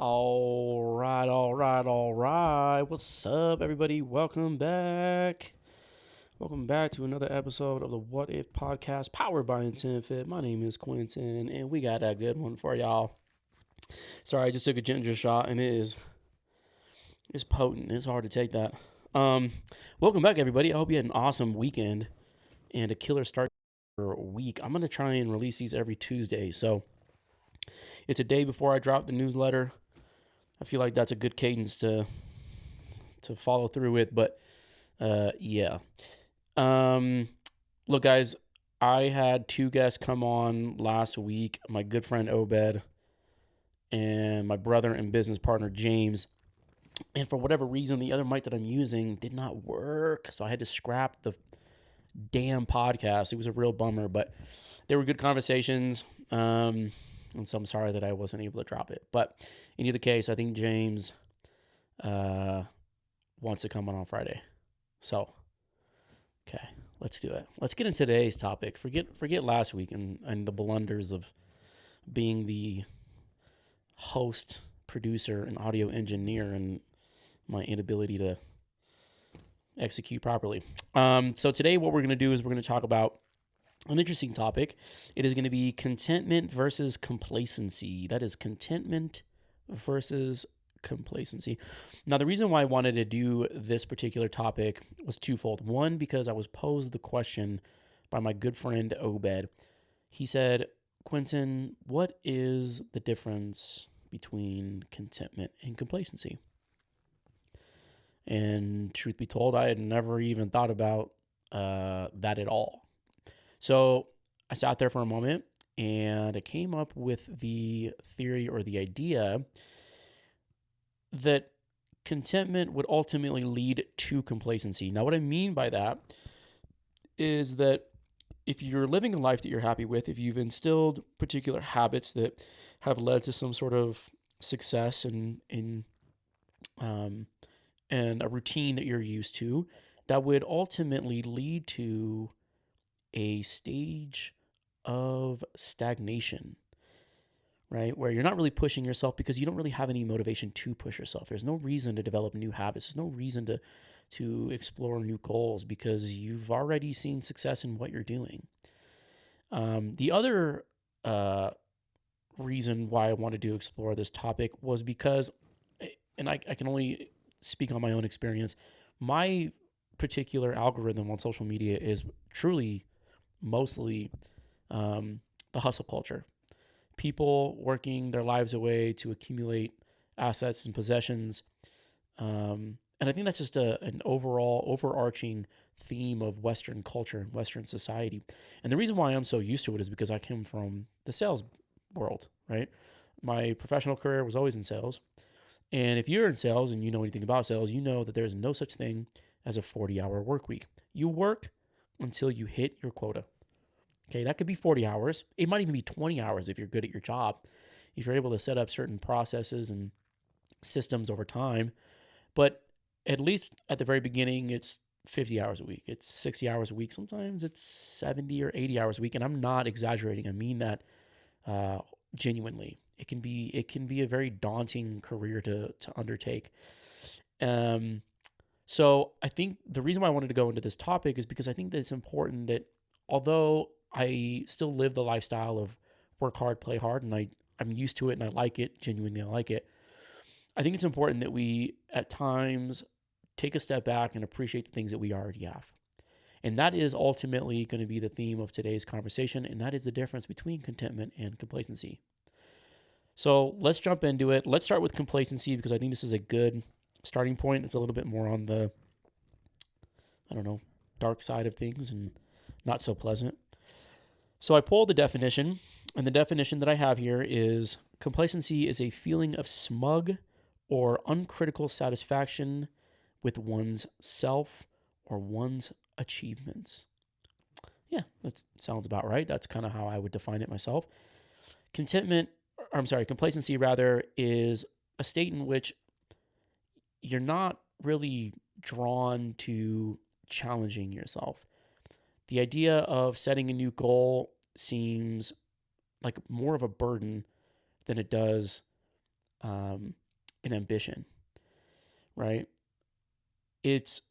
All right. What's up, everybody? Welcome back. Welcome back to another episode of the What If podcast powered by Intent Fit. My name is Quentin, and we got a good one for y'all. Sorry, I just took a ginger shot, and it's potent. It's hard to take that. Welcome back, everybody. I hope you had an awesome weekend and a killer start for a week. I'm gonna try and release these every Tuesday, so it's a day before I drop the newsletter. I feel like that's a good cadence to follow through with, but yeah. Look, guys, I had two guests come on last week. My good friend Obed and my brother and business partner James. And for whatever reason, the other mic that I'm using did not work, so I had to scrap the damn podcast. It was a real bummer, but they were good conversations. And so I'm sorry that I wasn't able to drop it. But in either case, I think James wants to come on Friday. So, okay, let's do it. Let's get into today's topic. Forget last week and the blunders of being the host, producer, and audio engineer and my inability to execute properly. So today what we're going to do is we're going to talk about an interesting topic. It is going to be contentment versus complacency. That is contentment versus complacency. Now, the reason why I wanted to do this particular topic was twofold. One, because I was posed the question by my good friend Obed. He said, Quentin, what is the difference between contentment and complacency? And truth be told, I had never even thought about that at all. So I sat there for a moment and I came up with the theory or the idea that contentment would ultimately lead to complacency. Now, what I mean by that is that if you're living a life that you're happy with, if you've instilled particular habits that have led to some sort of success and a routine that you're used to, that would ultimately lead to a stage of stagnation, right? Where you're not really pushing yourself because you don't really have any motivation to push yourself. There's no reason to develop new habits. There's no reason to explore new goals because you've already seen success in what you're doing. The other reason why I wanted to explore this topic was because, and I can only speak on my own experience, my particular algorithm on social media is truly mostly the hustle culture. People working their lives away to accumulate assets and possessions. And I think that's just an overall overarching theme of Western culture and Western society. And the reason why I'm so used to it is because I came from the sales world, right? My professional career was always in sales. And if you're in sales and you know anything about sales, you know that there's no such thing as a 40-hour work week. You work until you hit your quota. Okay, that could be 40 hours. It might even be 20 hours if you're good at your job. If you're able to set up certain processes and systems over time. But at least at the very beginning, it's 50 hours a week. It's 60 hours a week. Sometimes it's 70 or 80 hours a week. And I'm not exaggerating. I mean that genuinely. It can be a very daunting career to undertake. So I think the reason why I wanted to go into this topic is because I think that it's important that although I still live the lifestyle of work hard, play hard, and I'm used to it and I like it, genuinely I like it, I think it's important that we at times take a step back and appreciate the things that we already have. And that is ultimately going to be the theme of today's conversation, and that is the difference between contentment and complacency. So let's jump into it. Let's start with complacency because I think this is a good starting point. It's a little bit more on the, dark side of things and not so pleasant. So I pulled the definition, and the definition that I have here is complacency is a feeling of smug or uncritical satisfaction with one's self or one's achievements. Yeah, that sounds about right. That's kind of how I would define it myself. Complacency rather is a state in which you're not really drawn to challenging yourself. The idea of setting a new goal seems like more of a burden than it does and ambition, right? It's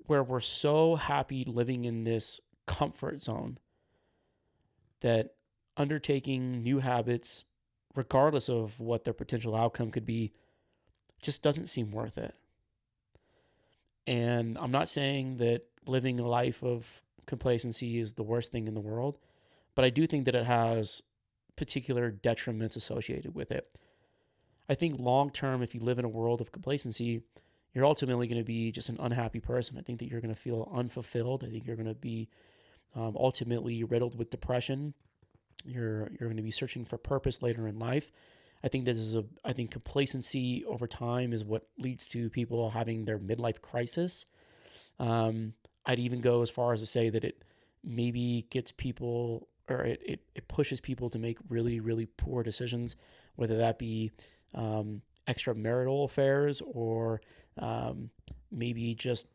where we're so happy living in this comfort zone that undertaking new habits, regardless of what their potential outcome could be, just doesn't seem worth it. And I'm not saying that living a life of complacency is the worst thing in the world, but I do think that it has particular detriments associated with it. I think long term, if you live in a world of complacency, you're ultimately going to be just an unhappy person. I think that you're going to feel unfulfilled. I think you're going to be ultimately riddled with depression. You're going to be searching for purpose later in life. I think I think complacency over time is what leads to people having their midlife crisis. I'd even go as far as to say that it maybe gets people, or it pushes people to make really, really poor decisions, whether that be extramarital affairs or maybe just,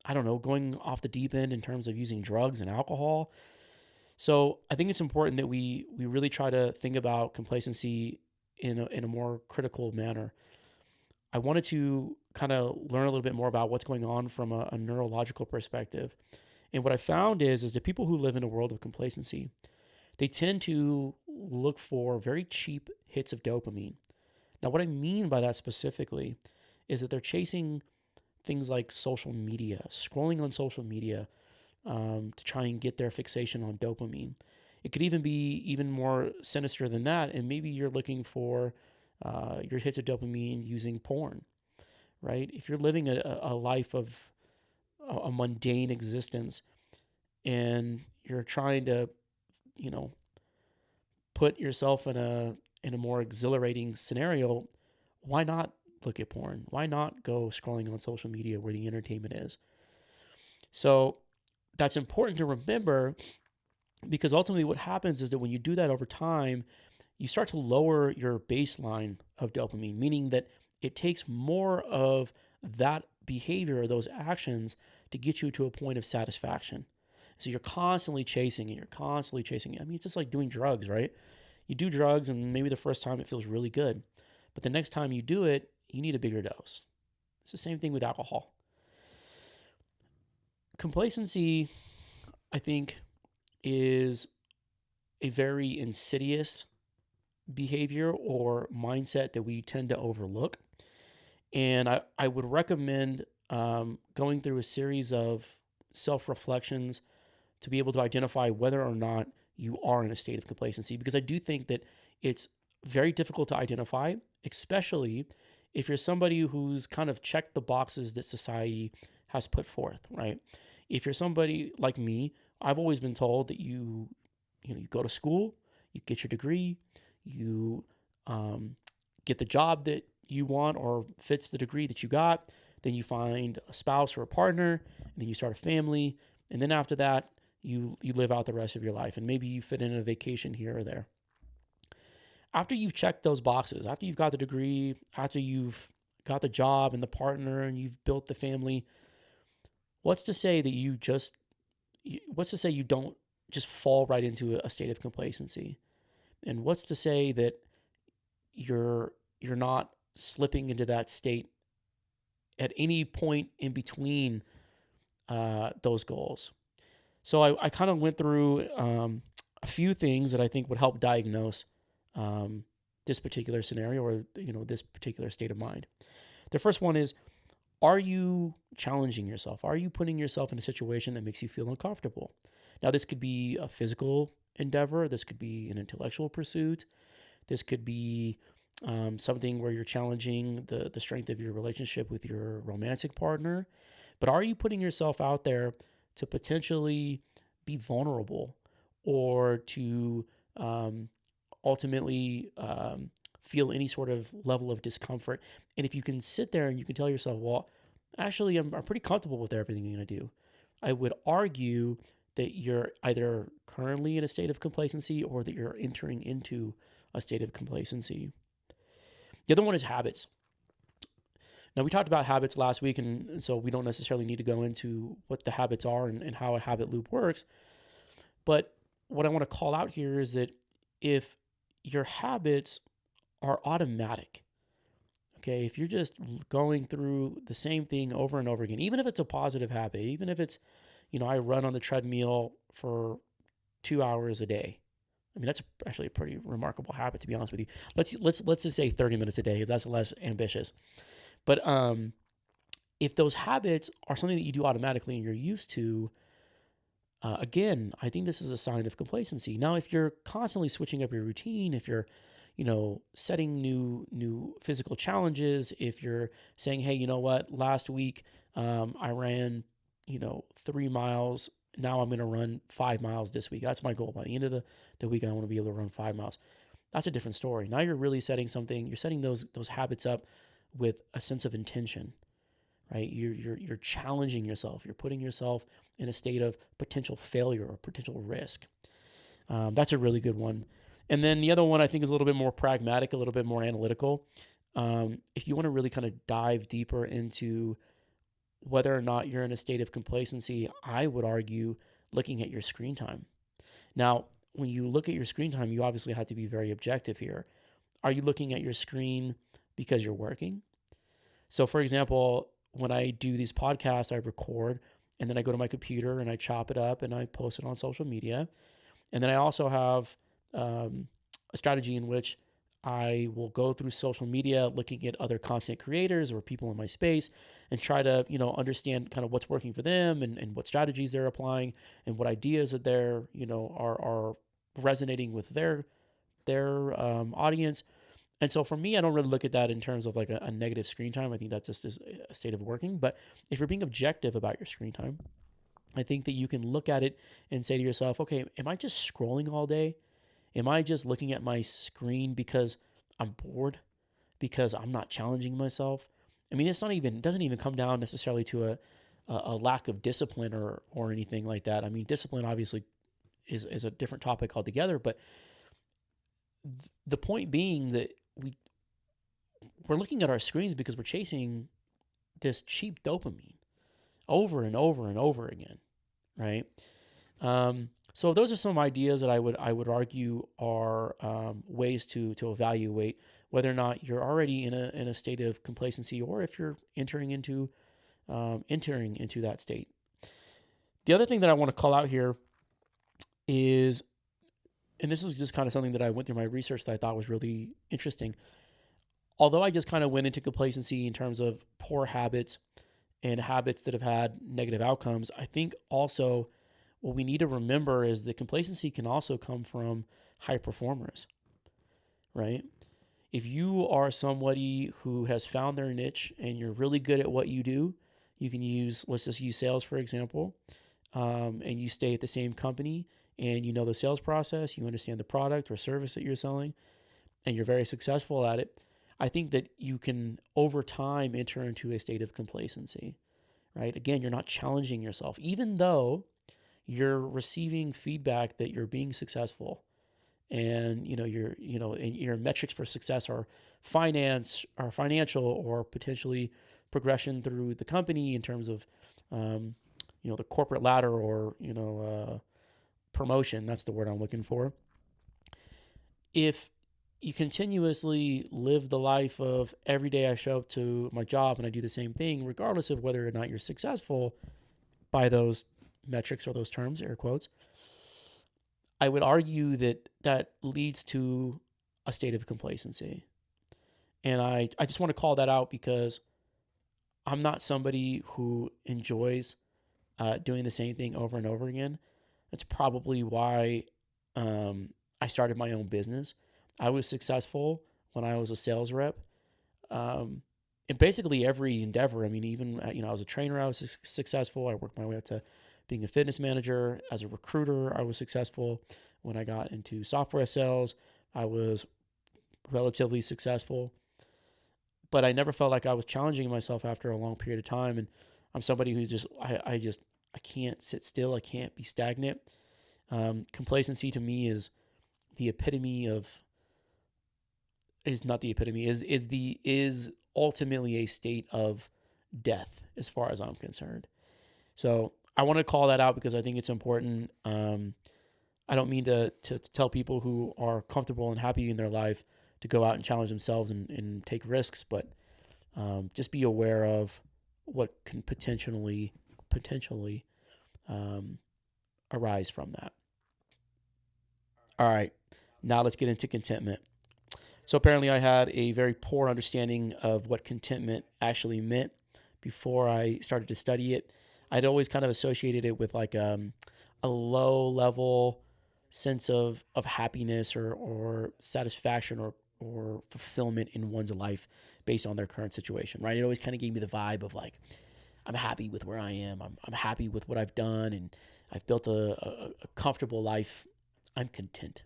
I don't know, going off the deep end in terms of using drugs and alcohol. So I think it's important that we really try to think about complacency in a more critical manner. I wanted to kind of learn a little bit more about what's going on from a neurological perspective. And what I found is that people who live in a world of complacency, they tend to look for very cheap hits of dopamine. Now, what I mean by that specifically is that they're chasing things like social media, scrolling on social media to try and get their fixation on dopamine. It could even be even more sinister than that, and maybe you're looking for your hits of dopamine using porn, right? If you're living a life of a mundane existence and you're trying to, you know, put yourself in a more exhilarating scenario, why not look at porn? Why not go scrolling on social media where the entertainment is? So that's important to remember, because ultimately what happens is that when you do that over time, you start to lower your baseline of dopamine, meaning that it takes more of that behavior, those actions, to get you to a point of satisfaction. So you're constantly chasing it. You're constantly chasing it. I mean, it's just like doing drugs, right? You do drugs and maybe the first time it feels really good, but the next time you do it, you need a bigger dose. It's the same thing with alcohol. Complacency, I think, is a very insidious behavior or mindset that we tend to overlook. And I would recommend going through a series of self-reflections to be able to identify whether or not you are in a state of complacency, because I do think that it's very difficult to identify, especially if you're somebody who's kind of checked the boxes that society has put forth, right? If you're somebody like me, I've always been told that you go to school, you get your degree, you get the job that you want or fits the degree that you got, then you find a spouse or a partner, and then you start a family, and then after that, you live out the rest of your life, and maybe you fit in a vacation here or there. After you've checked those boxes, after you've got the degree, after you've got the job and the partner, and you've built the family, what's to say that you don't just fall right into a state of complacency? And what's to say that you're not slipping into that state at any point in between those goals? So I kind of went through a few things that I think would help diagnose this particular scenario, or this particular state of mind. The first one is, are you challenging yourself? Are you putting yourself in a situation that makes you feel uncomfortable? Now, this could be a physical endeavor. This could be an intellectual pursuit. This could be something where you're challenging the strength of your relationship with your romantic partner. But are you putting yourself out there to potentially be vulnerable, or to ultimately feel any sort of level of discomfort? And if you can sit there and you can tell yourself, well, actually, I'm pretty comfortable with everything I'm going to do, I would argue that you're either currently in a state of complacency or that you're entering into a state of complacency. The other one is habits. Now, we talked about habits last week, and so we don't necessarily need to go into what the habits are and how a habit loop works. But what I want to call out here is that if your habits are automatic, okay, if you're just going through the same thing over and over again, even if it's a positive habit, even if it's, I run on the treadmill for 2 hours a day. I mean, that's actually a pretty remarkable habit, to be honest with you. Let's just say 30 minutes a day, because that's less ambitious. But if those habits are something that you do automatically and you're used to, again, I think this is a sign of complacency. Now, if you're constantly switching up your routine, if you're, setting new physical challenges, if you're saying, hey, you know what, last week I ran, 3 miles. Now I'm going to run 5 miles this week. That's my goal. By the end of the week, I want to be able to run 5 miles. That's a different story. Now you're really setting something. You're setting those habits up with a sense of intention, right? You're challenging yourself. You're putting yourself in a state of potential failure or potential risk. That's a really good one. And then the other one I think is a little bit more pragmatic, a little bit more analytical. If you want to really kind of dive deeper into whether or not you're in a state of complacency, I would argue looking at your screen time. Now, when you look at your screen time, you obviously have to be very objective here. Are you looking at your screen because you're working? So, for example, when I do these podcasts, I record, and then I go to my computer and I chop it up and I post it on social media. And then I also have a strategy in which I will go through social media looking at other content creators or people in my space and try to, understand kind of what's working for them and what strategies they're applying and what ideas that they're, are resonating with their audience. And so for me, I don't really look at that in terms of like a negative screen time. I think that just is a state of working. But if you're being objective about your screen time, I think that you can look at it and say to yourself, okay, am I just scrolling all day? Am I just looking at my screen because I'm bored? Because I'm not challenging myself? I mean, it doesn't even come down necessarily to a lack of discipline or anything like that. I mean, discipline obviously is a different topic altogether, but the point being that we're looking at our screens because we're chasing this cheap dopamine over and over and over again, right? So those are some ideas that I would argue are ways to evaluate whether or not you're already in a state of complacency or if you're entering into that state. The other thing that I want to call out here is, and this is just kind of something that I went through my research that I thought was really interesting. Although I just kind of went into complacency in terms of poor habits and habits that have had negative outcomes, I think also what we need to remember is that complacency can also come from high performers, right? If you are somebody who has found their niche and you're really good at what you do, you can let's just use sales, for example, and you stay at the same company and you know the sales process, you understand the product or service that you're selling, and you're very successful at it, I think that you can, over time, enter into a state of complacency, right? Again, you're not challenging yourself, even though you're receiving feedback that you're being successful, and your metrics for success are financial, or potentially progression through the company in terms of the corporate ladder, or promotion. That's the word I'm looking for. If you continuously live the life of every day I show up to my job and I do the same thing, regardless of whether or not you're successful by those metrics or those terms, air quotes, I would argue that leads to a state of complacency. And I just want to call that out because I'm not somebody who enjoys doing the same thing over and over again. That's probably why I started my own business. I was successful when I was a sales rep. In basically every endeavor. I mean, even, I was a trainer, I was successful. I worked my way up to being a fitness manager. As a recruiter, I was successful. When I got into software sales, I was relatively successful. But I never felt like I was challenging myself after a long period of time. And I'm somebody who I can't sit still. I can't be stagnant. Complacency to me is ultimately a state of death as far as I'm concerned. So I want to call that out because I think it's important. I don't mean to tell people who are comfortable and happy in their life to go out and challenge themselves and take risks, but Just be aware of what can potentially arise from that. All right, now let's get into contentment. So apparently I had a very poor understanding of what contentment actually meant before I started to study it. I'd always kind of associated it with like a low level sense of happiness or satisfaction or fulfillment in one's life based on their current situation, right? It always kind of gave me the vibe of like, I'm happy with where I am. I'm happy with what I've done, and I've built a comfortable life. I'm content.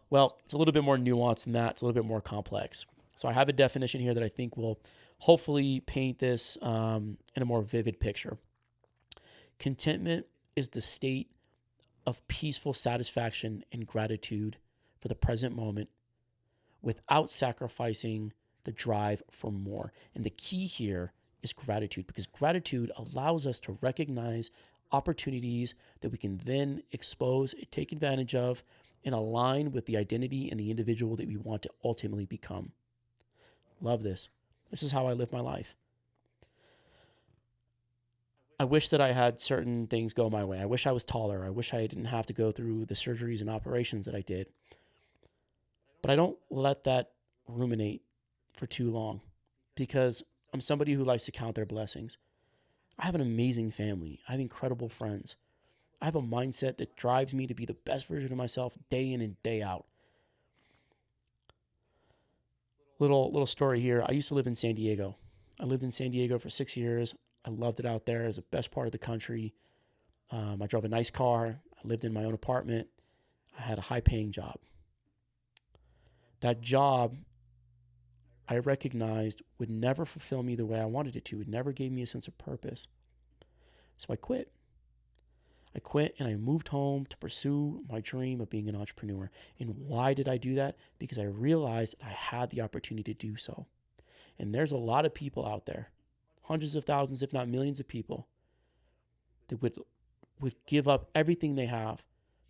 Well, it's a little bit more nuanced than that. It's a little bit more complex. So I have a definition here that I think will hopefully paint this in a more vivid picture. Contentment is the state of peaceful satisfaction and gratitude for the present moment without sacrificing the drive for more. And the key here is gratitude, because gratitude allows us to recognize opportunities that we can then expose, take advantage of, and align with the identity and the individual that we want to ultimately become. Love this. This is how I live my life. I wish that I had certain things go my way. I wish I was taller. I wish I didn't have to go through the surgeries and operations that I did. But I don't let that ruminate for too long, because I'm somebody who likes to count their blessings. I have an amazing family. I have incredible friends. I have a mindset that drives me to be the best version of myself day in and day out. Little story here. I used to live in San Diego. I lived in San Diego for 6 years. I loved it out there. It was the best part of the country. I drove a nice car. I lived in my own apartment. I had a high-paying job. That job, I recognized, would never fulfill me the way I wanted it to. It never gave me a sense of purpose. So I quit. And I moved home to pursue my dream of being an entrepreneur. And why did I do that? Because I realized I had the opportunity to do so. And there's a lot of people out there, hundreds of thousands, if not millions of people, that would give up everything they have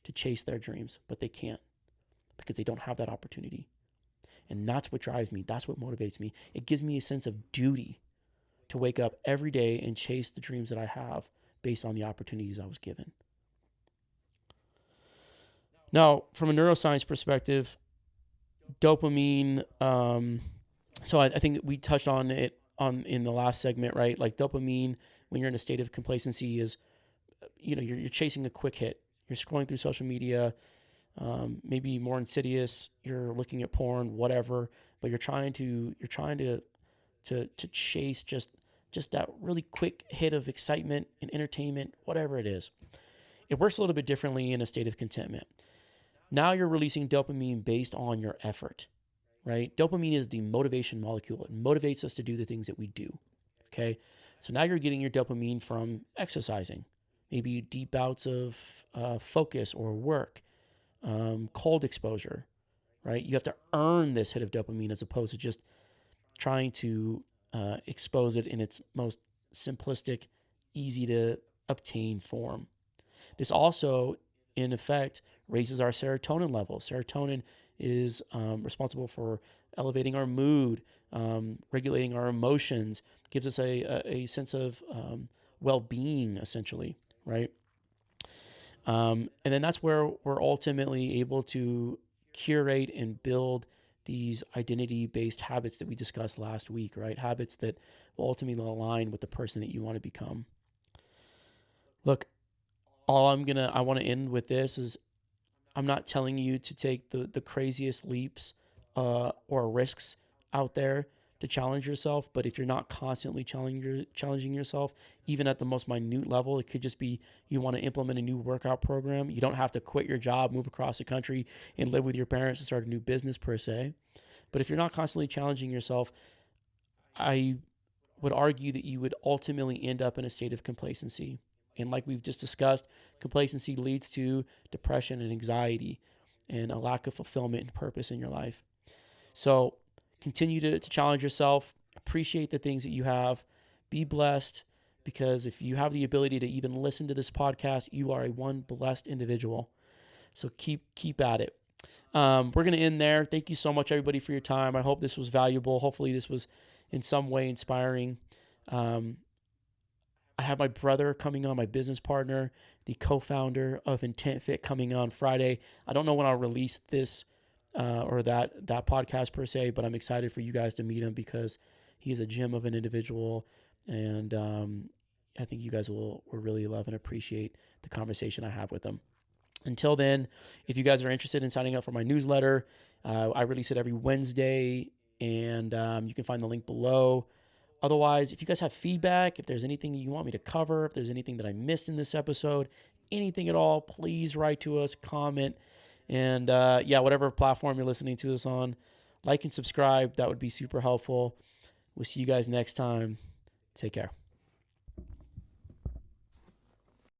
to chase their dreams, but they can't because they don't have that opportunity. And that's what drives me. That's what motivates me. It gives me a sense of duty to wake up every day and chase the dreams that I have based on the opportunities I was given. Now, from a neuroscience perspective, dopamine, so I think we touched on it in the last segment, right? Like dopamine, when you're in a state of complacency, is, you're chasing a quick hit. You're scrolling through social media, maybe more insidious. You're looking at porn, whatever, but you're trying to chase just that really quick hit of excitement and entertainment, whatever it is. It works a little bit differently in a state of contentment. Now you're releasing dopamine based on your effort, right? Dopamine is the motivation molecule. It motivates us to do the things that we do, okay? So now you're getting your dopamine from exercising, maybe deep bouts of focus or work, cold exposure, right? You have to earn this hit of dopamine as opposed to just trying to expose it in its most simplistic, easy to obtain form. This also, in effect, raises our serotonin levels. Serotonin is responsible for elevating our mood, regulating our emotions, gives us a sense of well-being, essentially, right? And then that's where we're ultimately able to curate and build these identity-based habits that we discussed last week, right? Habits that will ultimately align with the person that you want to become. Look, I want to end with this is, I'm not telling you to take the craziest leaps or risks out there to challenge yourself, but if you're not constantly challenging yourself, even at the most minute level, it could just be you want to implement a new workout program. You don't have to quit your job, move across the country, and live with your parents and start a new business per se. But if you're not constantly challenging yourself, I would argue that you would ultimately end up in a state of complacency. And like we've just discussed, complacency leads to depression and anxiety and a lack of fulfillment and purpose in your life. So continue to challenge yourself, appreciate the things that you have, be blessed, because if you have the ability to even listen to this podcast, you are one blessed individual. So keep at it. We're going to end there. Thank you so much, everybody, for your time. I hope this was valuable. Hopefully this was in some way inspiring. I have my brother coming on, my business partner, the co-founder of Intent Fit, coming on Friday. I don't know when I'll release this or that podcast per se, but I'm excited for you guys to meet him because he's a gem of an individual, and I think you guys will really love and appreciate the conversation I have with him. Until then, if you guys are interested in signing up for my newsletter, I release it every Wednesday, and you can find the link below. Otherwise, if you guys have feedback, if there's anything you want me to cover, if there's anything that I missed in this episode, anything at all, please write to us, comment, and whatever platform you're listening to this on, like and subscribe. That would be super helpful. We'll see you guys next time. Take care.